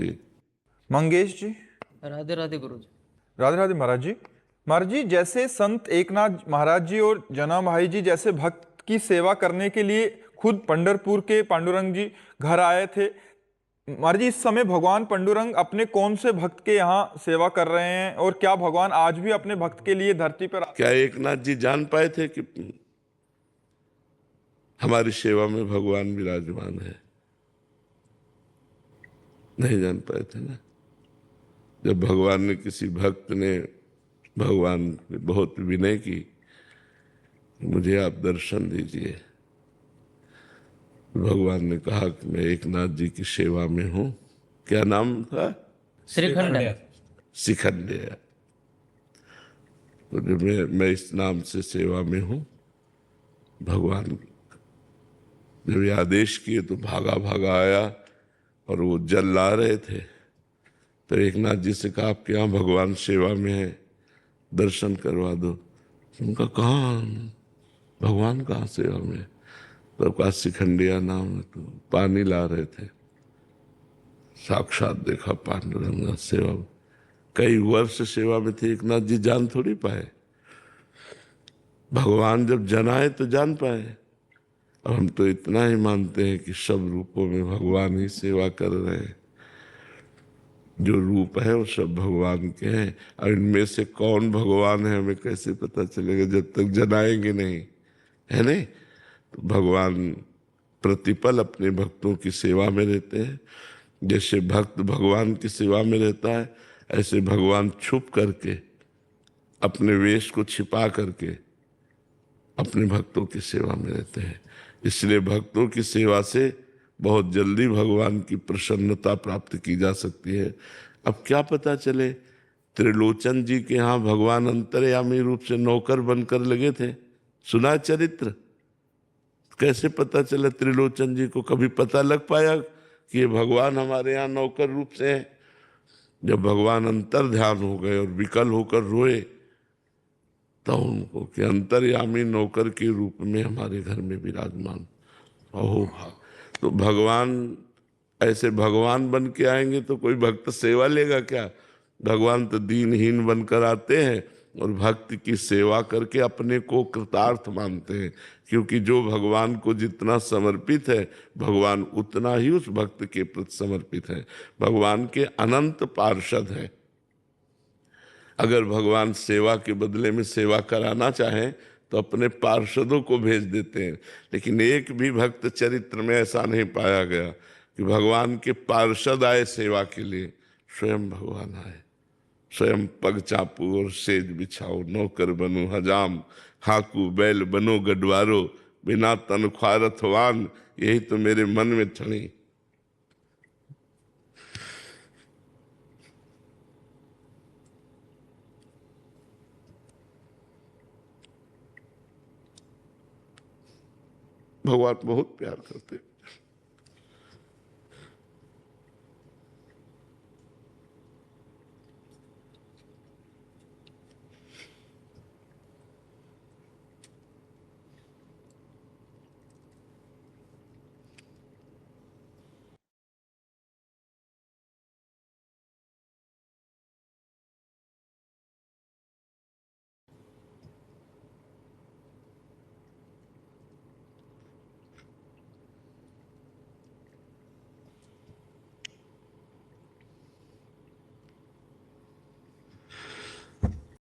जी। मंगेश जी। राधे राधे गुरु जी। राधे राधे महाराज जी। महाराज जी, जैसे संत एकनाथ महाराज जी और जना भाई जी जैसे भक्त की सेवा करने के लिए खुद पंढरपुर के पांडुरंग जी घर आए थे, महाराज जी इस समय भगवान पांडुरंग अपने कौन से भक्त के यहाँ सेवा कर रहे हैं, और क्या भगवान आज भी अपने भक्त के लिए धरती पर क्या एकनाथ जी जान पाए थे कि हमारी सेवा में भगवान विराजमान है? नहीं जान पाए थे ना। जब भगवान ने किसी भक्त ने भगवान ने बहुत विनय की, मुझे आप दर्शन दीजिए, भगवान ने कहा कि मैं एकनाथ जी की सेवा में हूं। क्या नाम था? श्रीखंड। शिखंडिया। तो जब मैं इस नाम से सेवा में हूं, भगवान जब ये आदेश किए तो भागा भागा आया, और वो जल ला रहे थे। तो एकनाथ जी से कहा आपके यहाँ भगवान सेवा में है, दर्शन करवा दो। उनका कहाँ भगवान कहाँ सेवा में? तो कहा शिखंडिया नाम है। तो पानी ला रहे थे, साक्षात देखा पांडुरंग सेवा में। कई वर्ष सेवा में थे एकनाथ जी, जान थोड़ी पाए। भगवान जब जनाए तो जान पाए। अब हम तो इतना ही मानते हैं कि सब रूपों में भगवान ही सेवा कर रहे हैं। जो रूप है वो सब भगवान के हैं, और इनमें से कौन भगवान है हमें कैसे पता चलेगा जब तक जनाएंगे नहीं, है नहीं? तो भगवान प्रतिपल अपने भक्तों की सेवा में रहते हैं। जैसे भक्त भगवान की सेवा में रहता है, ऐसे भगवान छुप करके अपने वेश को छिपा करके अपने भक्तों की सेवा में रहते हैं। इसलिए भक्तों की सेवा से बहुत जल्दी भगवान की प्रसन्नता प्राप्त की जा सकती है। अब क्या पता चले, त्रिलोचन जी के यहाँ भगवान अंतर्यामी रूप से नौकर बनकर लगे थे, सुना चरित्र? कैसे पता चला त्रिलोचन जी को? कभी पता लग पाया कि ये भगवान हमारे यहाँ नौकर रूप से है? जब भगवान अंतर ध्यान हो गए और विकल होकर रोए, तो उनको कि अंतर्यामी नौकर के रूप में हमारे घर में विराजमान हो। तो भगवान ऐसे भगवान बन के आएंगे तो कोई भक्त सेवा लेगा क्या? भगवान तो दीनहीन बनकर आते हैं और भक्त की सेवा करके अपने को कृतार्थ मानते हैं, क्योंकि जो भगवान को जितना समर्पित है, भगवान उतना ही उस भक्त के प्रति समर्पित है। भगवान के अनंत पार्षद हैं। अगर भगवान सेवा के बदले में सेवा कराना चाहें तो अपने पार्षदों को भेज देते हैं, लेकिन एक भी भक्त चरित्र में ऐसा नहीं पाया गया कि भगवान के पार्षद आए सेवा के लिए। स्वयं भगवान आए, स्वयं पग चापू और सेज बिछाओ, नौकर बनो हजाम, हाकू बैल बनो गडवारो, बिना तनख्वाह रथवान, यही तो मेरे मन में ठनी। भगवान बहुत प्यार करते।